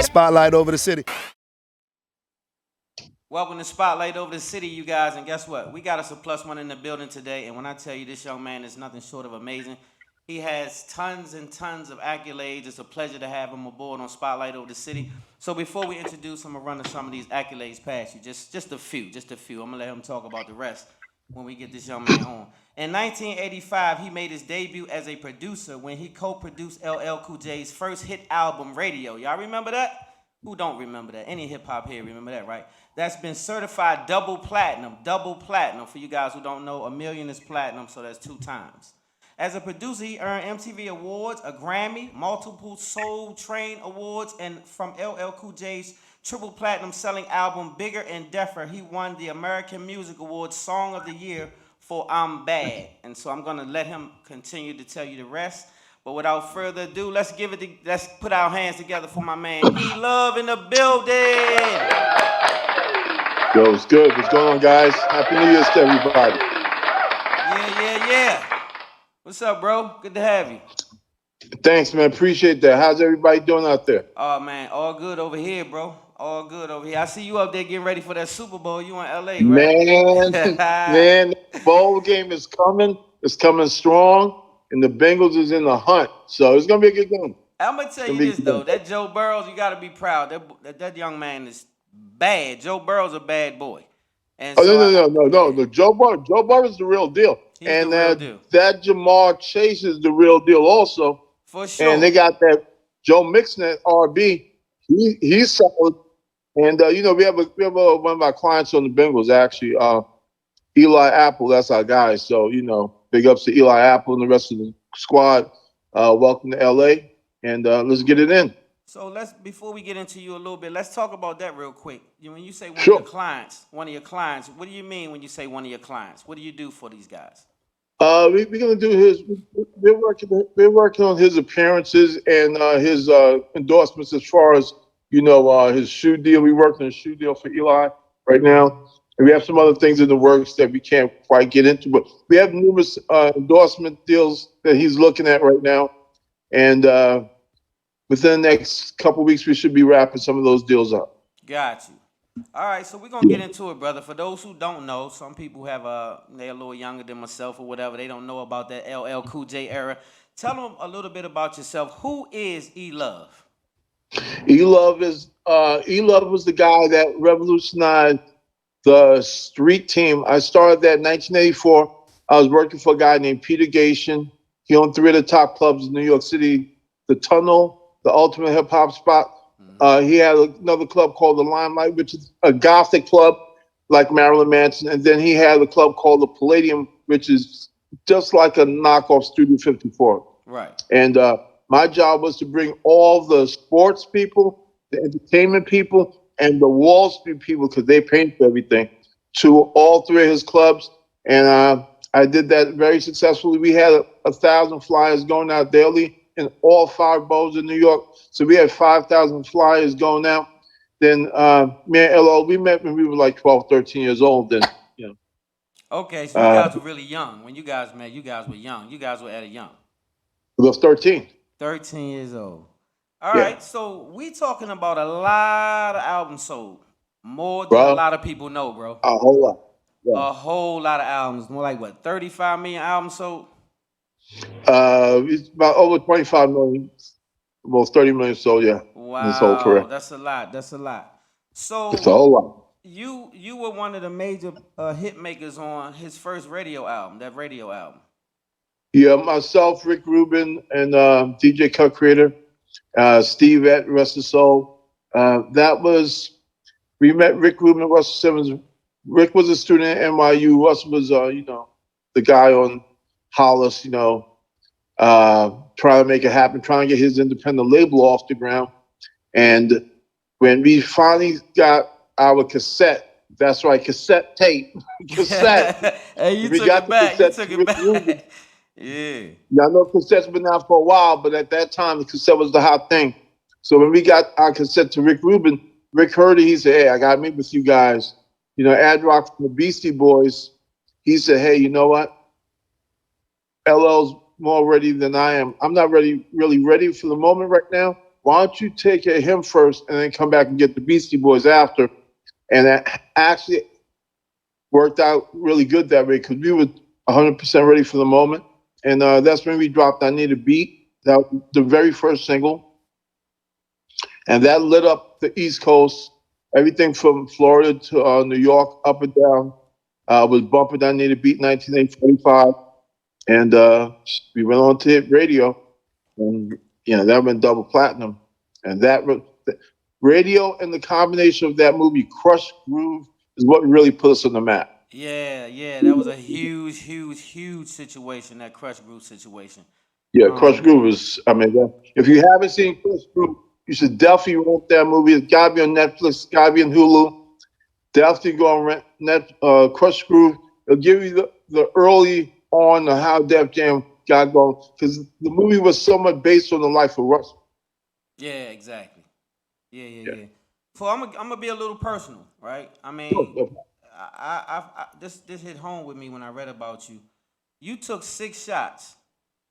Spotlight over the city. Welcome to Spotlight over the city, you guys. And guess what? We got us a plus one in the building today. And when I tell you this young man is nothing short of amazing, he has tons and tons of accolades. It's a pleasure to have him aboard on Spotlight over the city. So before we introduce him, I'm gonna run some of these accolades past you. Just a few, just a few. I'm gonna let him talk about the rest when we get this young man on. In 1985, he made his debut as a producer when he co-produced LL Cool J's first hit album, Radio. Y'all remember that? Who don't remember that? Any hip hop here remember that, right? That's been certified double platinum. Double platinum. For you guys who don't know, a million is platinum, so that's 2 times. As a producer, he earned MTV Awards, a Grammy, multiple Soul Train Awards, and from LL Cool J's triple platinum selling album, Bigger and Deffer, he won the American Music Awards Song of the Year for I'm Bad. And so I'm gonna let him continue to tell you the rest. But without further ado, let's put our hands together for my man E Love in the building. Yo, it's good. What's going on, guys? Happy New Year's to everybody. Yeah. What's up, bro? Good to have you. Thanks, man. Appreciate that. How's everybody doing out there? Oh, man, all good over here, bro. All good over here. I see you up there getting ready for that Super Bowl. You in LA, right? Man, the bowl game is coming. It's coming strong, and the Bengals is in the hunt. So it's gonna be a good game. I'm gonna tell you this though. That Joe Burrows, you gotta be proud. That young man is bad. Joe Burrow's a bad boy. And no. Joe Burrow is the real deal. And that Jamar Chase is the real deal also. For sure. And they got that Joe Mixon at RB. He's solid. And we have one of our clients on the Bengals actually, Eli Apple. That's our guy. So big ups to Eli Apple and the rest of the squad. Welcome to LA, and let's get it in. So before we get into you a little bit, let's talk about that real quick. When you say one of your clients, what do you mean when you say one of your clients? What do you do for these guys? We're gonna do we're working on his appearances and his endorsements as far as his shoe deal. We're working on a shoe deal for Eli right now. And we have some other things in the works that we can't quite get into, but we have numerous endorsement deals that he's looking at right now. And within the next couple of weeks, we should be wrapping some of those deals up. Got you. All right, so we're going to get into it, brother. For those who don't know, some people they're a little younger than myself or whatever. They don't know about that LL Cool J era. Tell them a little bit about yourself. Who is E Love? E Love was the guy that revolutionized the street team. I started that in 1984. I was working for a guy named Peter Gation. He owned 3 of the top clubs in New York City, The Tunnel, the Ultimate Hip Hop Spot. He had another club called The Limelight, which is a gothic club like Marilyn Manson. And then he had a club called The Palladium, which is just like a knockoff Studio 54. Right. And my job was to bring all the sports people, the entertainment people, and the Wall Street people, because they paint for everything, to all 3 of his clubs. And I did that very successfully. We had 1,000 flyers going out daily in all 5 boroughs in New York. So we had 5,000 flyers going out. Then me and LL, we met when we were like 12, 13 years old. Then, Okay, so you guys were really young. When you guys met, you guys were young. You guys were at a young. I was 13. 13 years old. All right, so we talking about a lot of albums sold. More than a lot of people know, bro. A whole lot. Yeah. A whole lot of albums. More like, 35 million albums sold? It's about over 25 million. Almost 30 million sold, yeah. Wow, this whole career. That's a lot. So it's a whole lot. You were one of the major hit makers on his first radio album, that radio album. Yeah, myself, Rick Rubin, and DJ Cut Creator, Steve at Rest of Soul. We met Rick Rubin and Russell Simmons. Rick was a student at NYU. Russell was, the guy on Hollis, trying to make it happen, trying to get his independent label off the ground. And when we finally got our cassette, that's right, cassette tape, cassette. Hey, you took it back. Yeah. I know cassettes been out for a while, but at that time, the cassette was the hot thing. So when we got our cassette to Rick Rubin, Rick heard it. He said, "Hey, I got to meet with you guys." Ad Rock from the Beastie Boys. He said, "Hey, you know what? LL's more ready than I am. I'm not really ready for the moment right now, why don't you take care of him first and then come back and get the Beastie Boys after? And that actually worked out really good that way because we were 100% ready for the moment. And that's when we dropped I Need a Beat, that was the very first single. And that lit up the East Coast, everything from Florida to New York, up and down. Was bumping I Need a Beat 1945. And we went on to hit radio. And, that went double platinum. And radio and the combination of that movie, Crush Groove, is what really put us on the map. Yeah, yeah, that was a huge, huge, huge situation. That Crush Group situation. Yeah, Crush Um, Groove is, I mean, if you haven't seen Crush Groove, you should definitely rent that movie. It's got to be on Netflix, it's got to be on Hulu. Definitely go and rent Crush Groove. It'll give you the early on of how Def Jam got going because the movie was so much based on the life of Russ. yeah, exactly. Yeah, yeah, Yeah. yeah. So I'm gonna be a little personal, right? I mean, So, this hit home with me when I read about you. You took 6 shots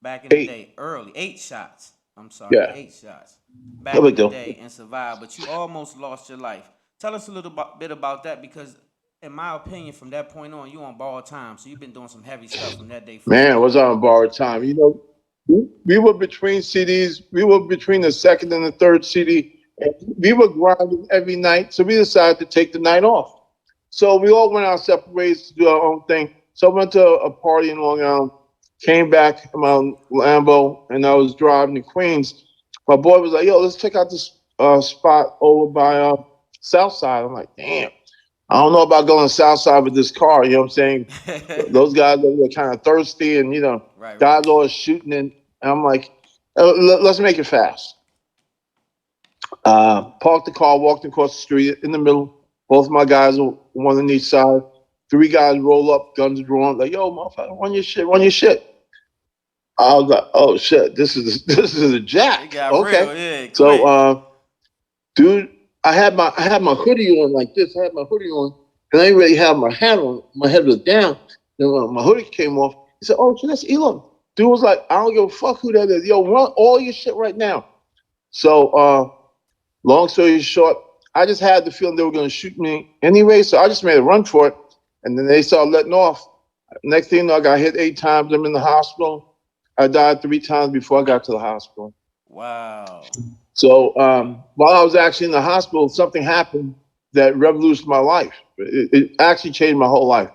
back in the 8. day, early 8 shots. I'm sorry, Yeah. 8 shots No back in big the deal. day and survived, but you almost lost your life. Tell us a little bit about that because, in my opinion, from that point on, you on borrowed time, so you've been doing some heavy stuff from that day forward. Man, was on borrowed time. We were between CDs. We were between the second and the third CD. And we were grinding every night. So we decided to take the night off. So we all went our separate ways to do our own thing. So I went to a party in Long Island, came back in my Lambo, and I was driving to Queens. My boy was like, yo, let's check out this spot over by South Side. I'm like, damn. I don't know about going south side with this car. You know what I'm saying? Those guys are kind of thirsty, and Right, right. guys always shooting. And I'm like, let's make it fast. Parked the car, walked across the street in the middle. Both of my guys are one on each side. Three guys roll up, guns drawn, like, yo, motherfucker, run your shit, run your shit. I was like, oh shit, this is this is a It jack. got Okay. real, yeah, So quick. dude, I had my hoodie on like this. I had my hoodie on, and I didn't really have my hat on. My head was down. Then when my hoodie came off, he said, "Oh, so that's Elon." Dude was like, "I don't give a fuck who that is. Yo, run all your shit right now." So, long story short, I just had the feeling they were going to shoot me anyway, so I just made a run for it. And then they started letting off. Next thing you know, I got hit 8 times. I'm in the hospital. I died 3 times before I got to the hospital. Wow. So while I was actually in the hospital, something happened that revolutionized my life. It actually changed my whole life.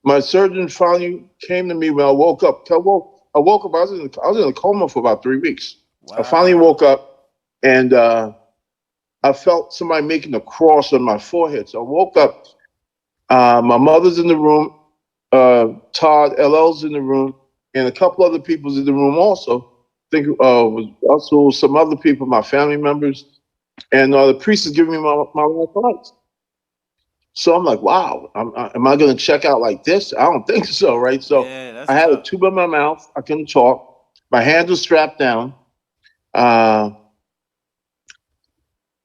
My surgeon finally came to me when I woke up. I woke up. I was in a coma for about 3 weeks. I finally woke Wow. up, and I felt somebody making a cross on my forehead. So I woke up. My mother's in the room. Todd LL's in the room, and a couple other people's in the room also. I think was also some other people, my family members, and the priest is giving me my last rites. So I'm like, wow, am I going to check out like this? I don't think so, right? So Yeah, that's I had a tough. tube in my mouth. I couldn't talk. My hands were strapped down. Uh,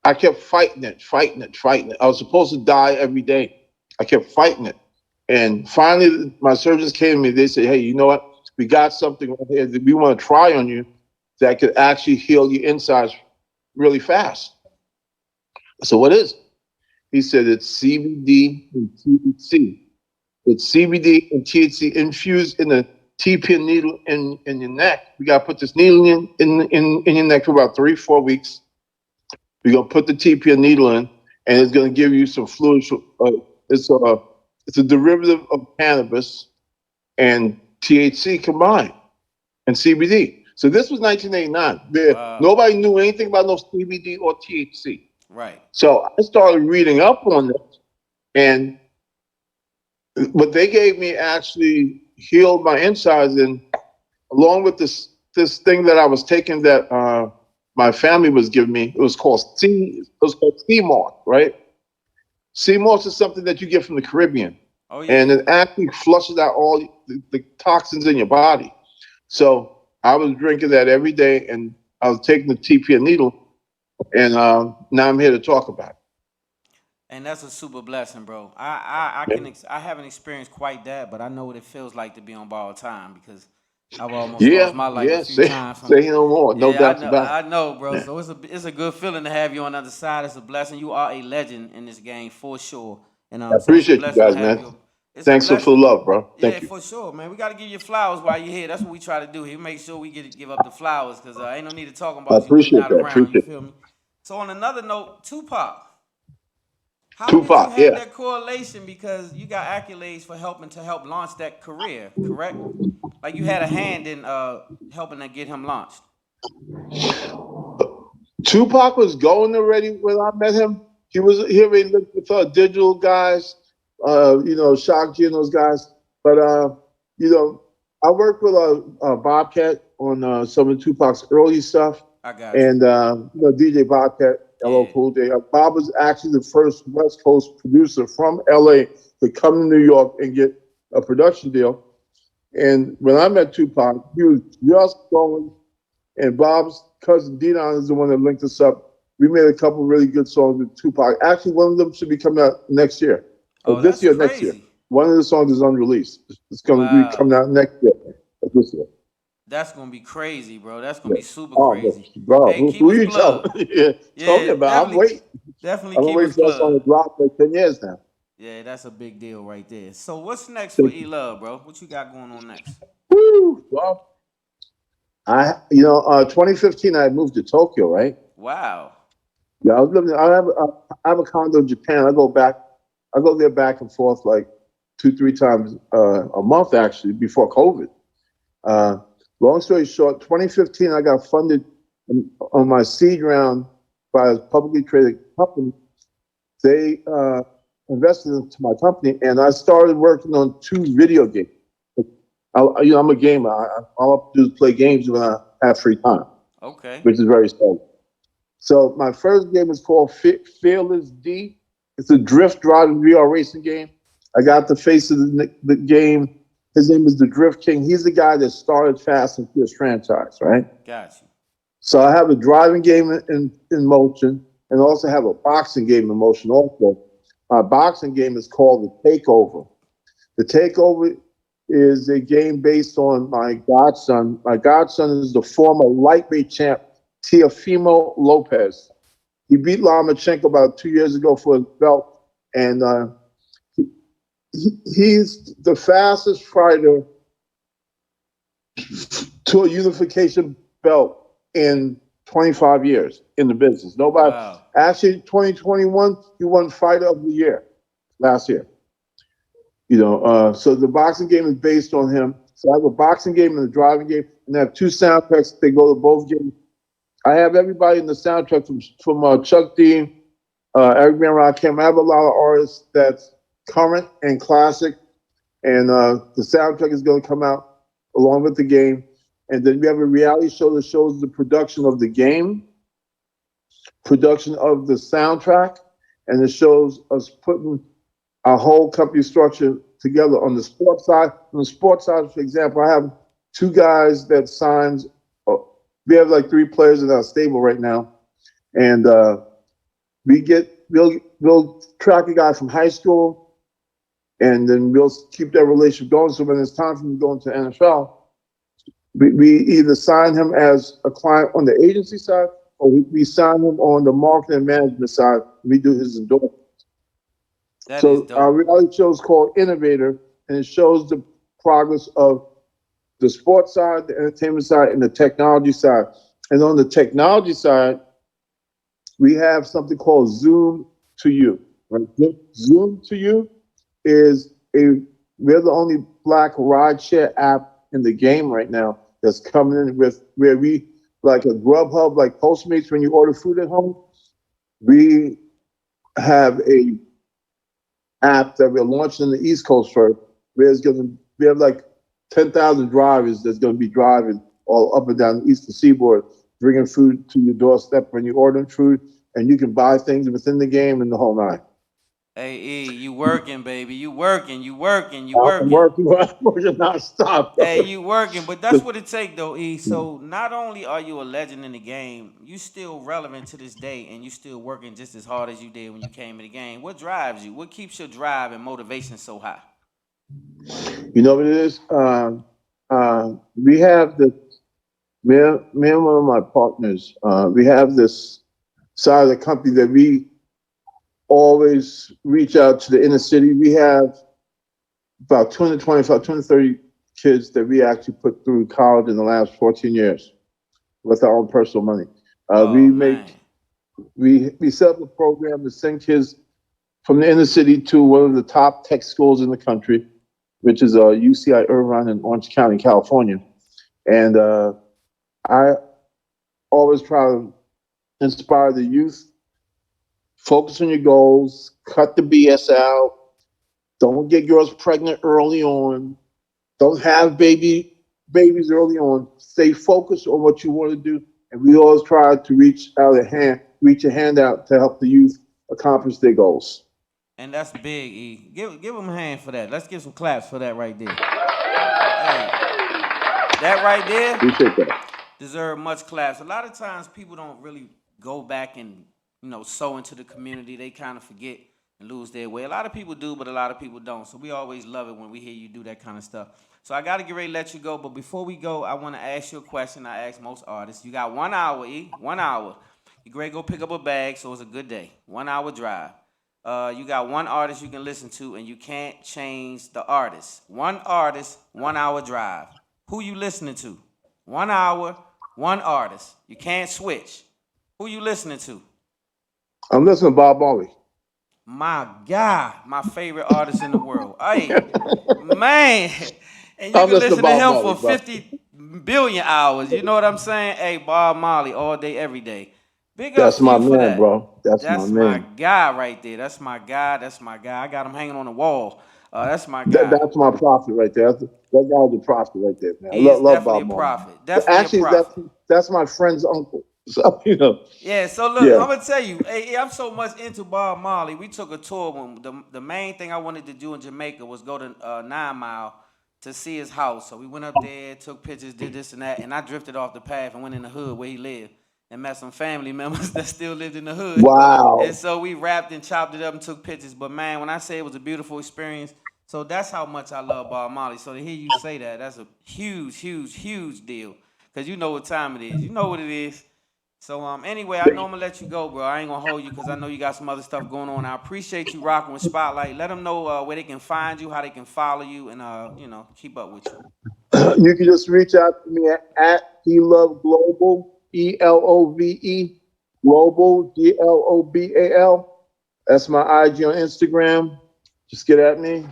I kept fighting it, fighting it, fighting it. I was supposed to die every day. I kept fighting it. And finally, my surgeons came to me. They said, hey, you know what? We got something right here that we want to try on you that could actually heal your insides really fast. So what is it? He said it's CBD and THC. It's CBD and THC infused in a T-pin needle in your neck. We got to put this needle in your neck for about 3-4 weeks. We're gonna put the TPN needle in, and it's gonna give you some fluid. It's a it's a derivative of cannabis and THC combined and CBD. So this was 1989. Wow. Nobody knew anything about no CBD or THC. Right. So I started reading up on this, and what they gave me actually healed my insides, and along with this thing that I was taking that my family was giving me, it was called sea moss, right? Sea moss is something that you get from the Caribbean, Oh and yeah. it actually flushes out all the toxins in your body. So I was drinking that every day, and I was taking the TP needle, and now I'm here to talk about And that's a super blessing, bro. I it. haven't experienced quite that, but I know what it feels like to be on borrowed time because I've almost lost Yeah, my life a yeah. few times from. Say no more. No Yeah, doubts about I know, bro. So it's a good feeling to have you on the other side. It's a blessing. You are a legend in this game for sure. And it. I so it's a appreciate you blessing to guys, have man. you. It's a Thanks for the blessing. love, bro. Yeah, Thank you. for sure, man. We got to give you flowers while you're here. That's what we try to do here. Make sure we give up the flowers because ain't no need to talking I about you when you're appreciate not that. around. You Appreciate feel me? So on another note, Tupac, it. how did you Tupac, have yeah. that correlation? Because you got accolades for helping to help launch that career, correct? Like you had a hand in helping to get him launched. Tupac was going already when I met him. He already looked with digital guys, Shock G and those guys. But you know, I worked with Bobcat on some of Tupac's early stuff, I got you. and DJ Bobcat, LL Yeah. Cool J. Bob was actually the first West Coast producer from LA to come to New York and get a production deal. And when I met Tupac, he was just going, and Bob's cousin Dion is the one that linked us up. We made a couple really good songs with Tupac. Actually, one of them should be coming out next year. Oh, This that's year, next year. crazy. One of the songs is unreleased. It's going to be Wow. coming out next year. This year. That's gonna be crazy, bro. That's gonna Yeah. be super Oh, crazy. bro, Hey, keep who us you telling? plugged. Yeah, tell me Yeah, about it. I'm waiting. definitely I've been keep waiting us for that song plugged. to drop for like 10 years now. Yeah, that's a big deal right there. So what's next for Thank E you. Love, bro? What you got going on next? Woo! Well, 2015, I moved to Tokyo, right? Wow. Yeah, I was living. I have a condo in Japan. I go there back and forth like 2, 3 times a month actually before COVID. Uh, Long story short, 2015, I got funded on my seed round by a publicly traded company. They invested into my company, and I started working on 2 video games. I'm a gamer. All I have to do is play games when I have free time, Okay. which is very sad. So my first game is called Fearless D. It's a drift driving VR racing game. I got the face of the game. His name is the Drift King. He's the guy that started Fast and Furious franchise, right? Got you. So I have a driving game in motion and also have a boxing game in motion also. My boxing game is called The Takeover. The Takeover is a game based on my godson. My godson is the former lightweight champ, Teofimo Lopez. He beat Lomachenko about 2 years ago for his belt, and he, he's the fastest fighter to a unification belt in 25 years in the business. Nobody, Wow. actually, 2021, he won Fighter of the Year last year. So the boxing game is based on him. So I have a boxing game and a driving game, and I have 2 soundtracks. They go to both games. I have everybody in the soundtrack from Chuck D, Eric B. and Rakim. I have a lot of artists that's current and classic, and the soundtrack is going to come out along with the game. And then we have a reality show that shows the production of the game, production of the soundtrack, and it shows us putting our whole company structure together on the sports side. On the sports side, for example, I have 2 guys that signs. We have like 3 players that are stable right now, and we'll track a guy from high school, and then we'll keep that relationship going. So when it's time for him to go into the NFL, we either sign him as a client on the agency side, or we sign him on the marketing and management side. We do his endorsement. That is So our dope. reality show is called Innovator, and it shows the progress of the sports side, the entertainment side, and the technology side. And on the technology side, we have something called Zoom to You. Right? Zoom to You is we're the only black rideshare app in the game right now that's coming in with where we like a Grubhub, like Postmates when you order food at home. We have a app that we're launching in the East Coast first. We have like 10,000 drivers that's going to be driving all up and down the eastern seaboard, bringing food to your doorstep when you're ordering food, and you can buy things within the game and the whole nine. Hey E, you working, baby. You working, you working, you I'm working. working, I'm working nonstop. Hey, you working, but that's what it take though, E. So not only are you a legend in the game, you still relevant to this day and you still working just as hard as you did when you came in the game. What drives you? What keeps your drive and motivation so high? You know what it is? We have me and one of my partners, we have this side of the company that we always reach out to the inner city. We have about 225, 230 kids that we actually put through college in the last 14 years with our own personal money. Man. We set up a program to send kids from the inner city to one of the top tech schools in the country, which is UCI Irvine in Orange County, California. And I always try to inspire the youth. Focus on your goals. Cut the BS out. Don't get girls pregnant early on. Don't have babies early on. Stay focused on what you want to do. And we always try to reach a hand out to help the youth accomplish their goals. And that's big, E. Give him a hand for that. Let's give some claps for that right there. Hey, that right there Appreciate that. deserve much claps. A lot of times people don't really go back and sow into the community. They kind of forget and lose their way. A lot of people do, but a lot of people don't. So we always love it when we hear you do that kind of stuff. So I got to get ready to let you go. But before we go, I want to ask you a question I ask most artists. You got 1 hour, E. 1 hour. You ready to go pick up a bag, so it's a good day. 1 hour drive. You got one artist you can listen to, and you can't change the artist. One artist, 1 hour drive. Who you listening to? 1 hour, one artist. You can't switch. Who you listening to? I'm listening to Bob Marley. My God, my favorite artist in the world. Hey, man. And you I'm can listening listen to to Bob him Marley, for bro. 50 billion hours. You know what I'm saying? Hey, Bob Marley, all day, every day. Big That's ups to my you for man, that. bro. That's my That's my man. guy right there. That's my guy. That's my guy. I got him hanging on the wall. That's my guy. That's my prophet right there. That guy's a prophet right there, man. I He is love definitely Bob a Marley. prophet. Definitely a Actually, prophet. that's my friend's uncle. So Yeah, so look, yeah. I'm gonna tell you, hey, I'm so much into Bob Marley. We took a tour when the main thing I wanted to do in Jamaica was go to 9 Mile to see his house. So we went up there, took pictures, did this and that, and I drifted off the path and went in the hood where he lived and met some family members that still lived in the hood. Wow. And so we rapped and chopped it up and took pictures. But man, when I say it was a beautiful experience, so that's how much I love Bob Marley. So to hear you say that, that's a huge, huge, huge deal. Cause you know what time it is. You know what it is. So anyway, I know I'm gonna let you go, bro. I ain't gonna hold you because I know you got some other stuff going on. I appreciate you rocking with Spotlight. Let them know where they can find you, how they can follow you, and keep up with you. You can just reach out to me at Elove Global, ELOVE Global, GLOBAL. That's my IG on Instagram. Just get at me,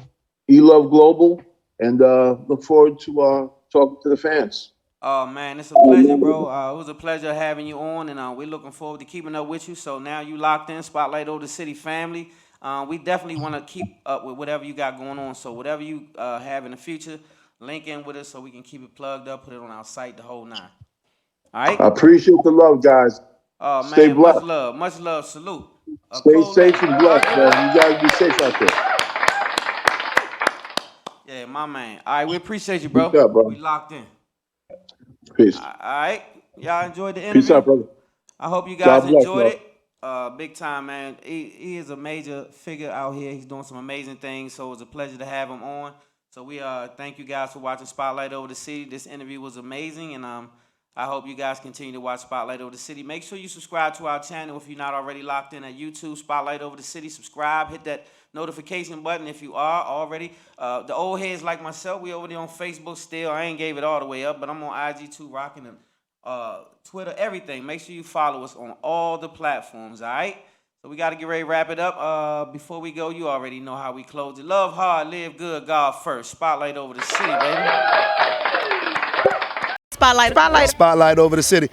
Elove Global, and look forward to talking to the fans. Oh man, it's a pleasure, bro. It was a pleasure having you on, and we're looking forward to keeping up with you. So now you locked in, Spotlight Over the City family. We definitely want to keep up with whatever you got going on. So whatever you have in the future, link in with us so we can keep it plugged up, put it on our site, the whole nine. All right. I appreciate the love, guys. Oh Stay man, blessed. much love, salute. Stay safe and blessed, man. You guys be safe out there. Yeah, my man. All right, we appreciate you, bro. Peace out, bro. We locked in. Peace. All right, y'all enjoyed the Peace interview. out, brother. I hope you guys God bless, enjoyed bro. it. Big time, man. He is a major figure out here. He's doing some amazing things. So it was a pleasure to have him on. So we thank you guys for watching Spotlight Over the City. This interview was amazing, and I hope you guys continue to watch Spotlight Over the City. Make sure you subscribe to our channel if you're not already locked in at YouTube, Spotlight Over the City. Subscribe, hit that notification button if you are already. The old heads like myself, we over there on Facebook still. I ain't gave it all the way up, but I'm on IG too, rocking them. Twitter, everything. Make sure you follow us on all the platforms, all right? So we got to get ready to wrap it up. Before we go, you already know how we close it. Love hard, live good, God first. Spotlight Over the City, baby. Spotlight over the city.